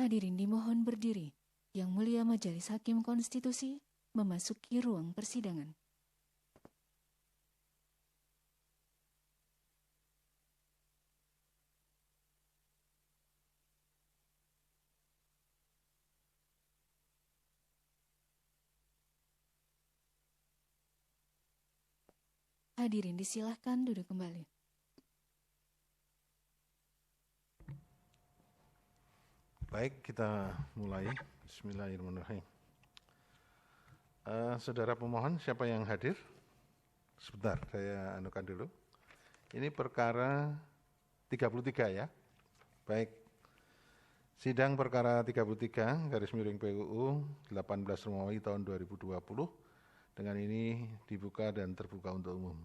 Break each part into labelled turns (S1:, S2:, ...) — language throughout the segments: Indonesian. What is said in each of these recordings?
S1: Hadirin dimohon berdiri. Yang Mulia Majelis Hakim Konstitusi memasuki ruang persidangan. Hadirin disilahkan duduk kembali.
S2: Baik, kita mulai. Bismillahirrahmanirrahim. Saudara pemohon, siapa yang hadir? Sebentar, saya anukan dulu. Ini perkara 33 ya. Baik. Sidang perkara 33 garis miring PUU 18 Romawi tahun 2020 dengan ini dibuka dan terbuka untuk umum.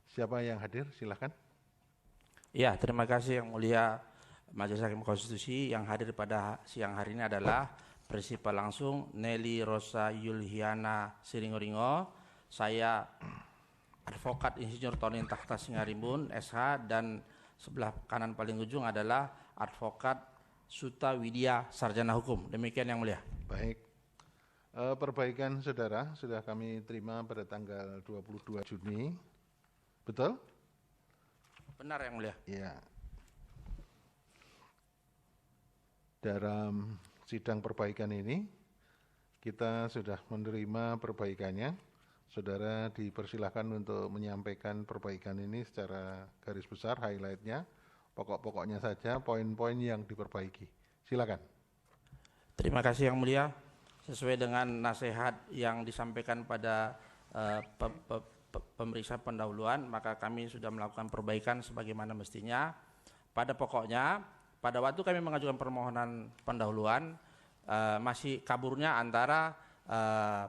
S2: Siapa yang hadir? Silakan.
S3: Ya, terima kasih Yang Mulia Majelis Hakim Konstitusi. Yang hadir pada siang hari ini adalah Prinsipal langsung Nelly Rosa Yulhiana Siringoringo, saya Advokat Insinyur Tony Tahta Singarimbun SH, dan sebelah kanan paling ujung adalah Advokat Suta Widya Sarjana Hukum. Demikian Yang Mulia.
S2: Baik. Perbaikan saudara sudah kami terima pada tanggal 22 Juni. Betul?
S3: Benar Yang Mulia.
S2: Ya. Dalam sidang perbaikan ini kita sudah menerima perbaikannya. Saudara dipersilahkan untuk menyampaikan perbaikan ini secara garis besar, highlight-nya, pokok-pokoknya saja, poin-poin yang diperbaiki. Silakan.
S3: Terima kasih Yang Mulia. Sesuai dengan nasihat yang disampaikan pada pemeriksa pendahuluan, maka kami sudah melakukan perbaikan sebagaimana mestinya. Pada pokoknya, pada waktu kami mengajukan permohonan pendahuluan, masih kaburnya antara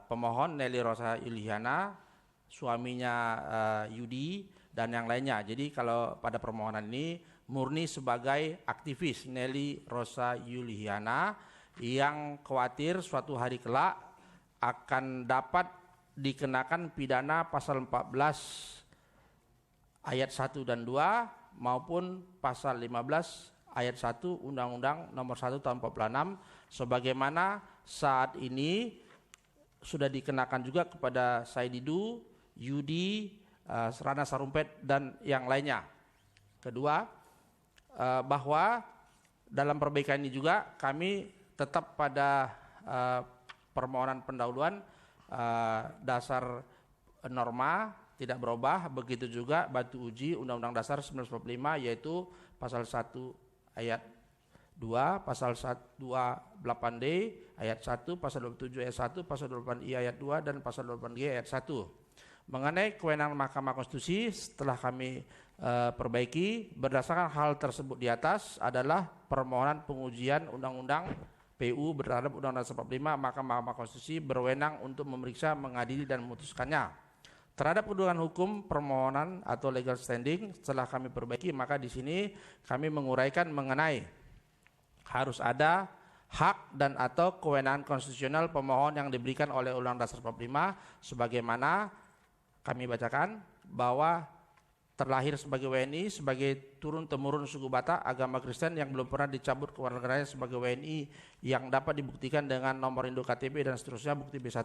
S3: pemohon Nelly Rosa Yulhiana, suaminya Yudi, dan yang lainnya. Jadi kalau pada permohonan ini murni sebagai aktivis Nelly Rosa Yulhiana yang khawatir suatu hari kelak akan dapat dikenakan pidana pasal 14 ayat 1 dan 2 maupun pasal 15 ayat 1 Undang-Undang Nomor 1 Tahun 46 sebagaimana saat ini sudah dikenakan juga kepada Saididu, Yudi, Rana Sarumpet, dan yang lainnya. Kedua, bahwa dalam perbaikan ini juga kami tetap pada permohonan pendahuluan dasar norma tidak berubah, begitu juga batu uji Undang-Undang Dasar 1945 yaitu pasal 1 ayat 2, pasal 28D ayat 1, pasal 27 ayat 1, pasal 28I ayat 2, dan pasal 28G ayat 1. Mengenai kewenangan Mahkamah Konstitusi setelah kami perbaiki berdasarkan hal tersebut di atas adalah permohonan pengujian Undang-Undang PU terhadap Undang-Undang 45, maka Mahkamah Konstitusi berwenang untuk memeriksa, mengadili, dan memutuskannya. Terhadap kedudukan hukum permohonan atau legal standing setelah kami perbaiki, maka di sini kami menguraikan mengenai harus ada hak dan atau kewenangan konstitusional pemohon yang diberikan oleh Undang-Undang Dasar 45 sebagaimana kami bacakan bahwa terlahir sebagai WNI, sebagai turun-temurun suku Batak, agama Kristen yang belum pernah dicabut kewarganegaraan sebagai WNI yang dapat dibuktikan dengan nomor induk KTP dan seterusnya, bukti B1,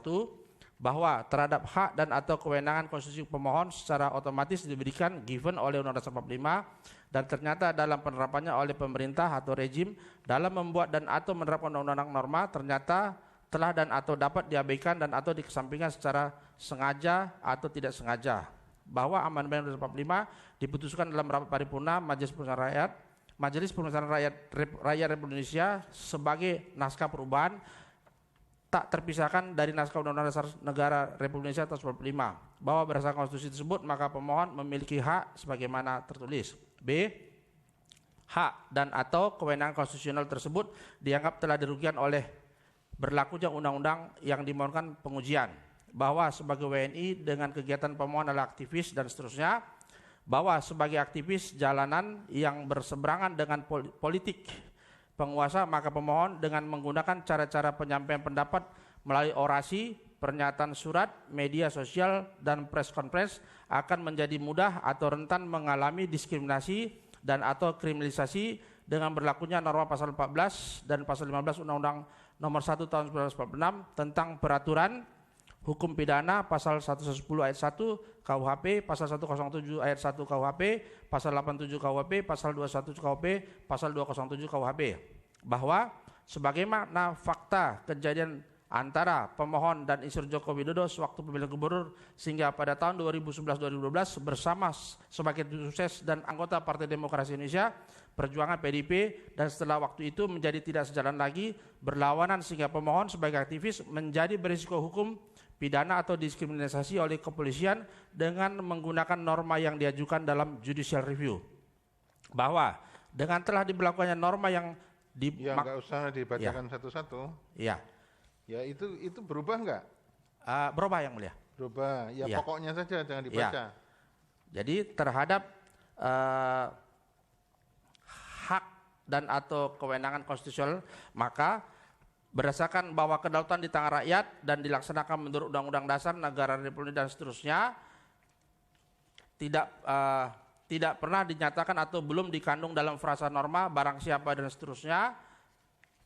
S3: bahwa terhadap hak dan atau kewenangan konstitusi pemohon secara otomatis diberikan given oleh Undang-Undang 45 dan ternyata dalam penerapannya oleh pemerintah atau rejim dalam membuat dan atau menerapkan undang-undang norma ternyata telah dan atau dapat diabaikan dan atau dikesampingkan secara sengaja atau tidak sengaja. Bahwa amandemen Undang-Undang 45 diputuskan dalam rapat paripurna Majelis Permusyawaratan Rakyat Republik Indonesia sebagai naskah perubahan tak terpisahkan dari naskah Undang-Undang Dasar Negara Republik Indonesia tahun 1945. Bahwa berdasarkan konstitusi tersebut maka pemohon memiliki hak sebagaimana tertulis. B. Hak dan atau kewenangan konstitusional tersebut dianggap telah dirugikan oleh berlakunya undang-undang yang dimohonkan pengujian. Bahwa sebagai WNI dengan kegiatan pemohon adalah aktivis dan seterusnya, bahwa sebagai aktivis jalanan yang berseberangan dengan politik penguasa maka pemohon dengan menggunakan cara-cara penyampaian pendapat melalui orasi, pernyataan surat, media sosial, dan press conference akan menjadi mudah atau rentan mengalami diskriminasi dan atau kriminalisasi dengan berlakunya norma pasal 14 dan pasal 15 Undang-Undang Nomor 1 Tahun 1946 tentang peraturan hukum pidana pasal 110 ayat 1 KUHP, pasal 107 ayat 1 KUHP, pasal 87 KUHP, pasal 21 KUHP, pasal 207 KUHP, bahwa sebagaimana fakta kejadian antara pemohon dan Insinyur Joko Widodo sewaktu pemilihan gubernur sehingga pada tahun 2011-2012 bersama sebagai tim sukses dan anggota Partai Demokrasi Indonesia Perjuangan PDIP, dan setelah waktu itu menjadi tidak sejalan lagi, berlawanan sehingga pemohon sebagai aktivis menjadi berisiko hukum pidana atau diskriminasi oleh kepolisian dengan menggunakan norma yang diajukan dalam judicial review. Bahwa dengan telah diberlakukannya norma yang
S2: nggak usah dibacakan satu-satu.
S3: Iya.
S2: Ya itu berubah nggak?
S3: Berubah yang mulia.
S2: Berubah. Ya, pokoknya saja jangan dibaca.
S3: Jadi terhadap hak dan atau kewenangan konstitusional, maka berdasarkan bahwa kedaulatan di tangan rakyat dan dilaksanakan menurut Undang-Undang Dasar Negara Republik dan seterusnya, tidak pernah dinyatakan atau belum dikandung dalam frasa norma barang siapa dan seterusnya,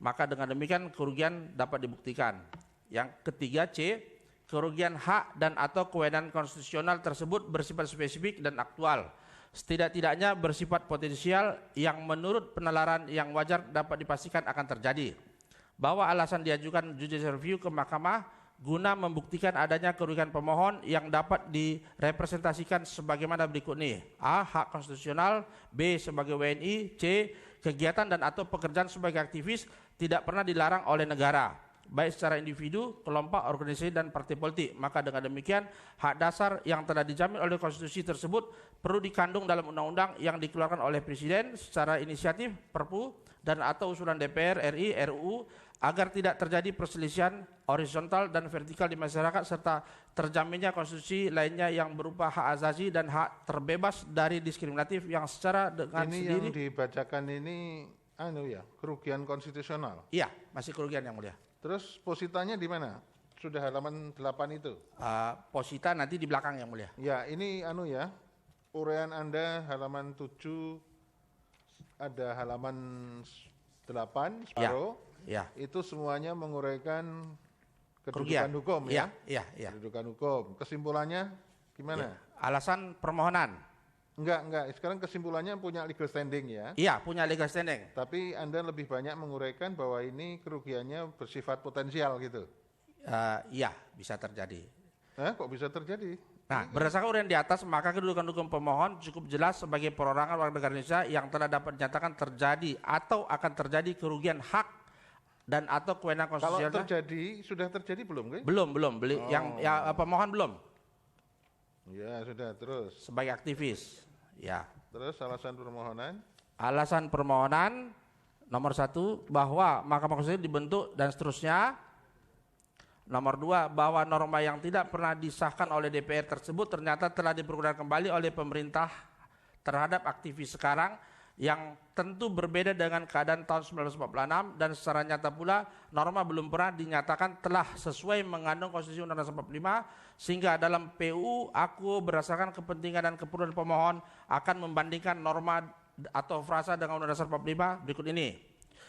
S3: maka dengan demikian kerugian dapat dibuktikan. Yang ketiga C, kerugian hak dan atau kewenangan konstitusional tersebut bersifat spesifik dan aktual, setidak-tidaknya bersifat potensial yang menurut penalaran yang wajar dapat dipastikan akan terjadi. Bahwa alasan diajukan judicial review ke mahkamah guna membuktikan adanya kerugian pemohon yang dapat direpresentasikan sebagaimana berikut ini: A. Hak konstitusional, B. Sebagai WNI, C. Kegiatan dan atau pekerjaan sebagai aktivis tidak pernah dilarang oleh negara, baik secara individu, kelompok, organisasi, dan partai politik. Maka dengan demikian hak dasar yang telah dijamin oleh konstitusi tersebut perlu dikandung dalam undang-undang yang dikeluarkan oleh Presiden secara inisiatif, Perpu, dan atau usulan DPR, RI, RUU, agar tidak terjadi perselisihan horizontal dan vertikal di masyarakat, serta terjaminnya konstitusi lainnya yang berupa hak asasi dan hak terbebas dari diskriminatif yang secara dengan
S2: ini
S3: sendiri.
S2: Yang dibacakan ini kerugian konstitusional.
S3: Iya, masih kerugian yang mulia.
S2: Terus positanya di mana? Sudah halaman 8 itu.
S3: Posita nanti di belakang yang mulia.
S2: Ya, ini uraian Anda halaman 7, ada halaman 8 separuh.
S3: Ya.
S2: Itu semuanya menguraikan
S3: kerugian
S2: kedudukan hukum ya.
S3: Iya.
S2: Kedudukan hukum. Kesimpulannya gimana?
S3: Alasan permohonan.
S2: Enggak. Sekarang kesimpulannya punya legal standing ya.
S3: Iya, punya legal standing.
S2: Tapi Anda lebih banyak menguraikan bahwa ini kerugiannya bersifat potensial gitu.
S3: Iya, bisa terjadi.
S2: Kok bisa terjadi?
S3: Nah, berdasarkan uraian di atas, maka kedudukan hukum pemohon cukup jelas sebagai perorangan warga negara Indonesia yang telah dapat dinyatakan terjadi atau akan terjadi kerugian hak dan atau kewenangan konstitusional.
S2: Kalau terjadi, sudah terjadi belum?
S3: Belum. Yang pemohon belum.
S2: Ya sudah, terus.
S3: Sebagai aktivis, ya.
S2: Terus alasan permohonan?
S3: Alasan permohonan nomor 1, bahwa Mahkamah Konstitusi dibentuk dan seterusnya. Nomor 2, bahwa norma yang tidak pernah disahkan oleh DPR tersebut ternyata telah dipergunakan kembali oleh pemerintah terhadap aktivis sekarang, yang tentu berbeda dengan keadaan tahun 1946, dan secara nyata pula norma belum pernah dinyatakan telah sesuai mengandung konstitusi Undang-Undang 45, sehingga dalam PU aku berdasarkan kepentingan dan keperluan pemohon akan membandingkan norma atau frasa dengan Undang-Undang 45 berikut ini.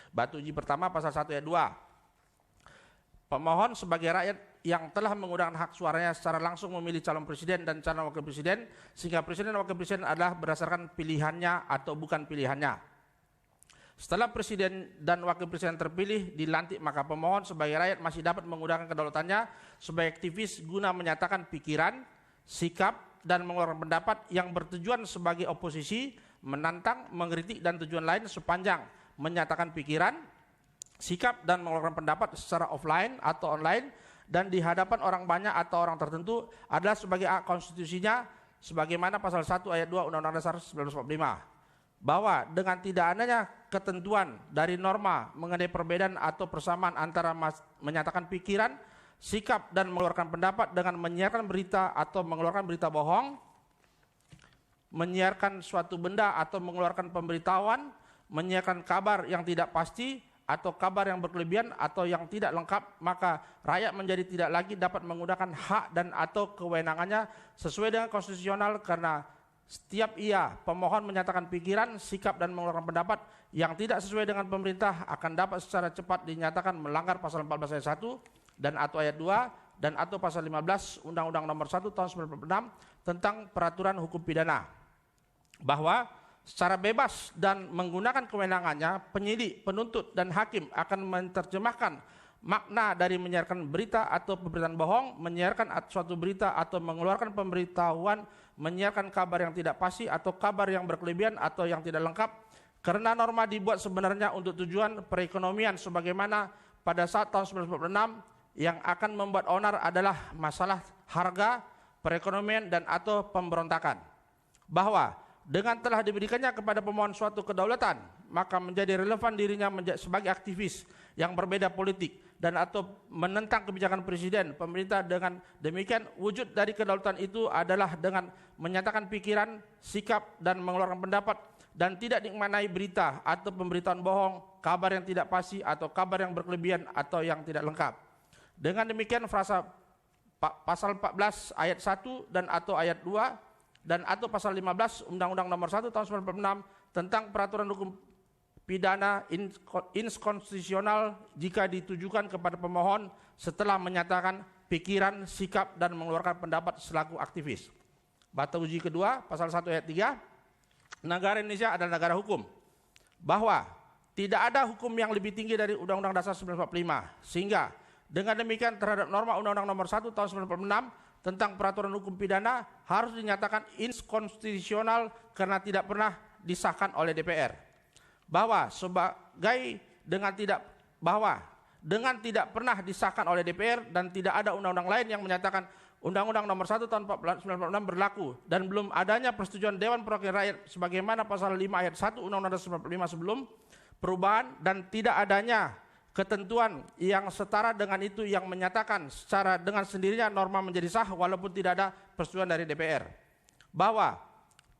S3: Batu uji pertama pasal 1 ayat 2. Pemohon sebagai rakyat yang telah menggunakan hak suaranya secara langsung memilih calon presiden dan calon wakil presiden, sehingga presiden dan wakil presiden adalah berdasarkan pilihannya atau bukan pilihannya. Setelah presiden dan wakil presiden terpilih dilantik, maka pemohon sebagai rakyat masih dapat menggunakan kedaulatannya sebagai aktivis guna menyatakan pikiran, sikap, dan mengeluarkan pendapat yang bertujuan sebagai oposisi, menantang, mengkritik, dan tujuan lain sepanjang menyatakan pikiran, sikap, dan mengeluarkan pendapat secara offline atau online dan di hadapan orang banyak atau orang tertentu adalah sebagai hak konstitusinya sebagaimana pasal 1 ayat 2 Undang-Undang Dasar 1945. Bahwa dengan tidak adanya ketentuan dari norma mengenai perbedaan atau persamaan antara menyatakan pikiran, sikap, dan mengeluarkan pendapat dengan menyiarkan berita atau mengeluarkan berita bohong, menyiarkan suatu benda atau mengeluarkan pemberitahuan, menyiarkan kabar yang tidak pasti atau kabar yang berkelebihan atau yang tidak lengkap, maka rakyat menjadi tidak lagi dapat menggunakan hak dan atau kewenangannya sesuai dengan konstitusional, karena setiap pemohon menyatakan pikiran, sikap dan mengeluarkan pendapat yang tidak sesuai dengan pemerintah akan dapat secara cepat dinyatakan melanggar pasal 14 ayat 1 dan atau ayat 2 dan atau pasal 15 Undang-Undang Nomor 1 Tahun 1996 tentang Peraturan Hukum Pidana, bahwa secara bebas dan menggunakan kewenangannya, penyidik, penuntut, dan hakim akan menerjemahkan makna dari menyiarkan berita atau pemberitaan bohong, menyiarkan suatu berita atau mengeluarkan pemberitahuan, menyiarkan kabar yang tidak pasti atau kabar yang berkelebihan atau yang tidak lengkap, karena norma dibuat sebenarnya untuk tujuan perekonomian sebagaimana pada saat tahun 1946 yang akan membuat onar adalah masalah harga, perekonomian, dan atau pemberontakan. Bahwa dengan telah diberikannya kepada pemohon suatu kedaulatan, maka menjadi relevan dirinya sebagai aktivis yang berbeda politik dan atau menentang kebijakan presiden, pemerintah. Dengan demikian wujud dari kedaulatan itu adalah dengan menyatakan pikiran, sikap, dan mengeluarkan pendapat dan tidak dimaknai berita atau pemberitaan bohong, kabar yang tidak pasti atau kabar yang berkelebihan atau yang tidak lengkap. Dengan demikian frasa pasal 14 ayat 1 dan atau ayat 2 dan atau pasal 15 Undang-Undang Nomor 1 Tahun 1996 tentang Peraturan Hukum Pidana inkonstitusional jika ditujukan kepada pemohon setelah menyatakan pikiran, sikap, dan mengeluarkan pendapat selaku aktivis. Bata uji kedua, pasal 1 ayat 3, negara Indonesia adalah negara hukum, bahwa tidak ada hukum yang lebih tinggi dari Undang-Undang Dasar 1945, sehingga dengan demikian terhadap norma Undang-Undang Nomor 1 Tahun 1946 tentang Peraturan Hukum Pidana harus dinyatakan inkonstitusional karena tidak pernah disahkan oleh DPR. Bahwa dengan tidak pernah disahkan oleh DPR dan tidak ada undang-undang lain yang menyatakan Undang-Undang Nomor 1 Tahun 1946 berlaku dan belum adanya persetujuan Dewan Perwakilan Rakyat sebagaimana pasal 5 ayat 1 Undang-Undang Dasar 1945 sebelum perubahan, dan tidak adanya ketentuan yang setara dengan itu yang menyatakan secara dengan sendirinya norma menjadi sah walaupun tidak ada persetujuan dari DPR. Bahwa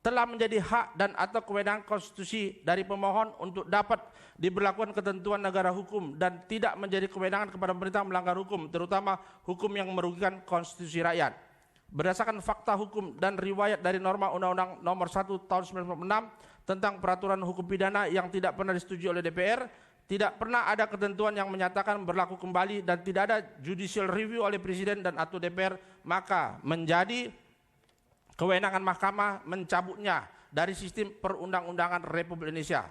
S3: telah menjadi hak dan atau kewenangan konstitusi dari pemohon untuk dapat diberlakukan ketentuan negara hukum dan tidak menjadi kewenangan kepada pemerintah melanggar hukum, terutama hukum yang merugikan konstitusi rakyat. Berdasarkan fakta hukum dan riwayat dari norma Undang-Undang Nomor 1 Tahun 1996 tentang Peraturan Hukum Pidana yang tidak pernah disetujui oleh DPR, tidak pernah ada ketentuan yang menyatakan berlaku kembali dan tidak ada judicial review oleh Presiden dan atau DPR, maka menjadi kewenangan mahkamah mencabutnya dari sistem perundang-undangan Republik Indonesia.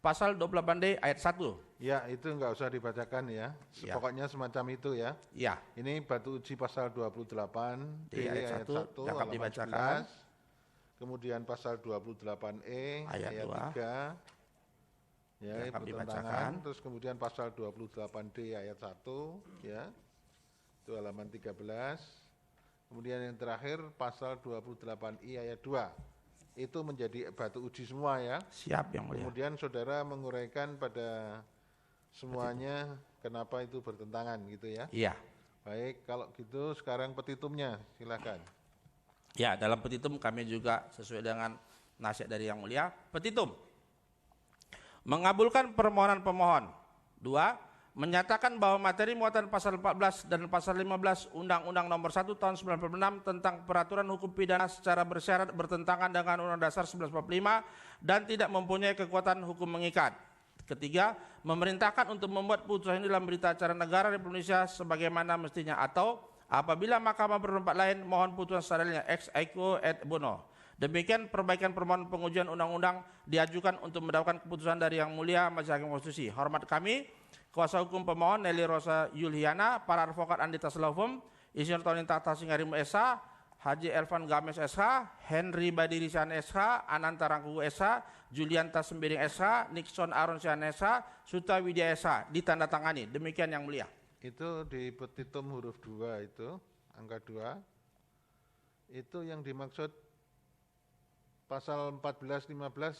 S3: Pasal 28D ayat 1.
S2: Ya, itu enggak usah dibacakan ya. Pokoknya semacam itu ya.
S3: Ya.
S2: Ini batu uji pasal 28 D ayat 1
S3: dapat dibacakan.
S2: 11. Kemudian pasal 28E ayat 3. Ya, pertentangan. Terus kemudian pasal 28D ayat 1 ya. Itu halaman 13. Kemudian yang terakhir pasal 28I ayat 2. Itu menjadi batu uji semua ya.
S3: Siap yang mulia.
S2: Kemudian saudara menguraikan pada semuanya kenapa itu bertentangan gitu ya.
S3: Iya.
S2: Baik, kalau gitu sekarang petitumnya silakan.
S3: Ya, dalam petitum kami juga sesuai dengan nasihat dari yang mulia. Petitum mengabulkan permohonan pemohon. 2. Menyatakan bahwa materi muatan pasal 14 dan pasal 15 Undang-Undang Nomor 1 Tahun 1946 tentang Peraturan Hukum Pidana secara bersyarat bertentangan dengan Undang-Undang Dasar 1945 dan tidak mempunyai kekuatan hukum mengikat. 3. Memerintahkan untuk membuat putusan ini dalam berita acara negara Republik Indonesia sebagaimana mestinya, atau apabila mahkamah berpendapat lain mohon putusan secara lainnya ex aequo et bono. Demikian perbaikan permohonan pengujian undang-undang diajukan untuk mendapatkan keputusan dari Yang Mulia Majelis Hakim Konstitusi. Hormat kami, kuasa hukum pemohon Nelly Rosa Yuliana, para advokat Andi Taslawum, Insinyur Tony Tata Singarimu SH, Haji Elvan Games SH, Henry Badirisan SH, Ananta Rangkugu SH, Julianta Sembiring SH, Nixon Aron Sian SH, Suta Widya SH, ditandatangani. Demikian Yang Mulia.
S2: Itu di petitum huruf 2 itu, angka 2. Itu yang dimaksud pasal 14, 15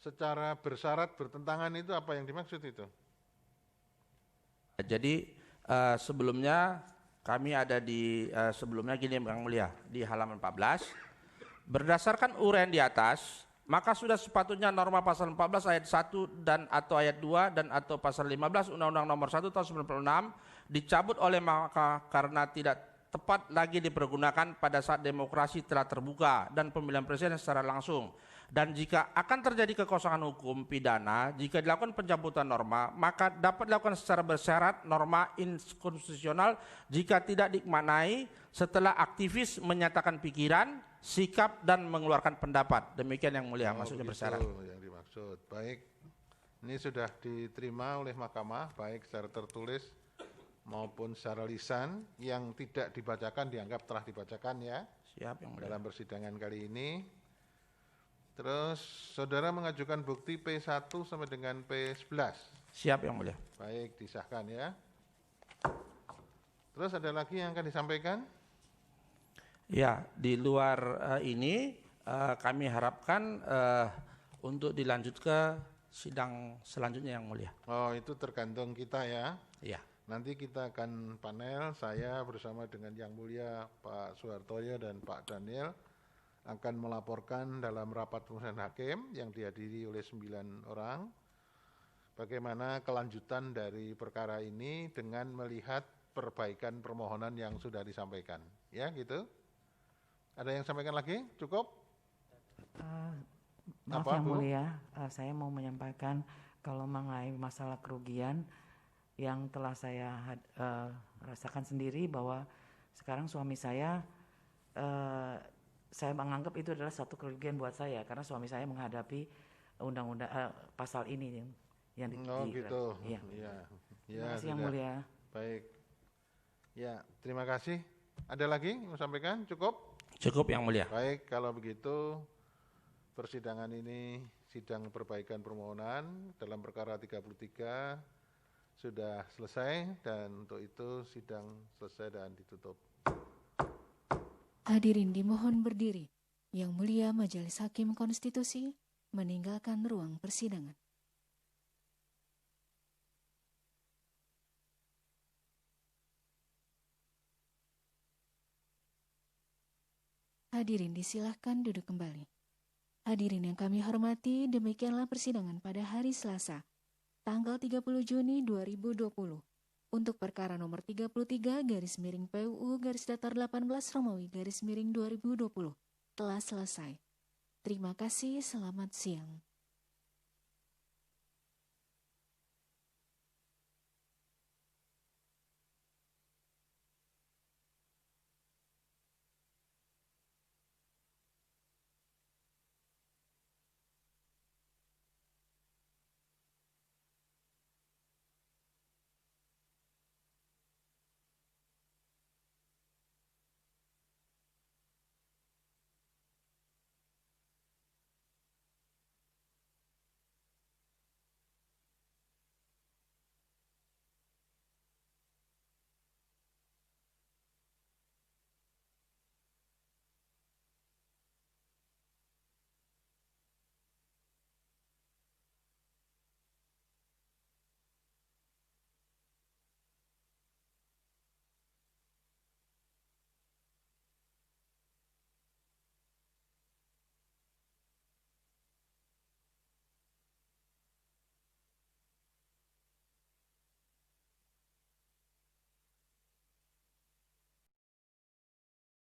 S2: secara bersyarat bertentangan itu apa yang dimaksud itu?
S3: Jadi sebelumnya kami ada di sebelumnya gini Yang Mulia, di halaman 14. Berdasarkan uraian di atas, maka sudah sepatutnya norma pasal 14 ayat 1 dan atau ayat 2 dan atau pasal 15 Undang-Undang Nomor 1 Tahun 1996 dicabut oleh maka karena tidak tepat lagi dipergunakan pada saat demokrasi telah terbuka dan pemilihan presiden secara langsung. Dan jika akan terjadi kekosongan hukum pidana, jika dilakukan pencabutan norma, maka dapat dilakukan secara bersyarat norma inkonstitusional jika tidak dimaknai setelah aktivis menyatakan pikiran, sikap, dan mengeluarkan pendapat. Demikian yang mulia, maksudnya bersyarat.
S2: Yang dimaksud. Baik, ini sudah diterima oleh mahkamah, baik secara tertulis maupun secara lisan. Yang tidak dibacakan dianggap telah dibacakan ya.
S3: Siap yang mulia.
S2: Dalam persidangan kali ini. Terus saudara mengajukan bukti P1 sampai dengan P11.
S3: Siap yang mulia.
S2: Baik, disahkan ya. Terus ada lagi yang akan disampaikan?
S3: Ya, di luar ini kami harapkan untuk dilanjut ke sidang selanjutnya yang mulia.
S2: Oh, itu tergantung kita ya.
S3: Iya.
S2: Nanti kita akan panel, saya bersama dengan Yang Mulia Pak Suhartoyo dan Pak Daniel akan melaporkan dalam rapat pemeriksaan hakim yang dihadiri oleh 9 orang bagaimana kelanjutan dari perkara ini dengan melihat perbaikan permohonan yang sudah disampaikan. Ya, gitu. Ada yang sampaikan lagi? Cukup?
S4: Maaf
S2: Apa,
S4: yang
S2: Bu?
S4: mulia, saya mau menyampaikan kalau mengenai masalah kerugian yang telah saya rasakan sendiri bahwa sekarang suami saya menganggap itu adalah satu kerugian buat saya karena suami saya menghadapi undang-undang pasal ini yang
S2: gitu.
S4: Iya.
S2: Ya,
S4: Terima kasih yang
S2: sudah.
S4: mulia.
S2: Baik. Ya, terima kasih. Ada lagi yang mau sampaikan? Cukup?
S3: Cukup yang mulia.
S2: Baik, kalau begitu persidangan ini sidang perbaikan permohonan dalam perkara 33 sudah selesai dan untuk itu sidang selesai dan ditutup.
S1: Hadirin dimohon berdiri. Yang Mulia Majelis Hakim Konstitusi meninggalkan ruang persidangan. Hadirin disilahkan duduk kembali. Hadirin yang kami hormati, demikianlah persidangan pada hari Selasa, tanggal 30 Juni 2020. Untuk perkara nomor 33 /PUU /18 Romawi /2020 telah selesai. Terima kasih, selamat siang.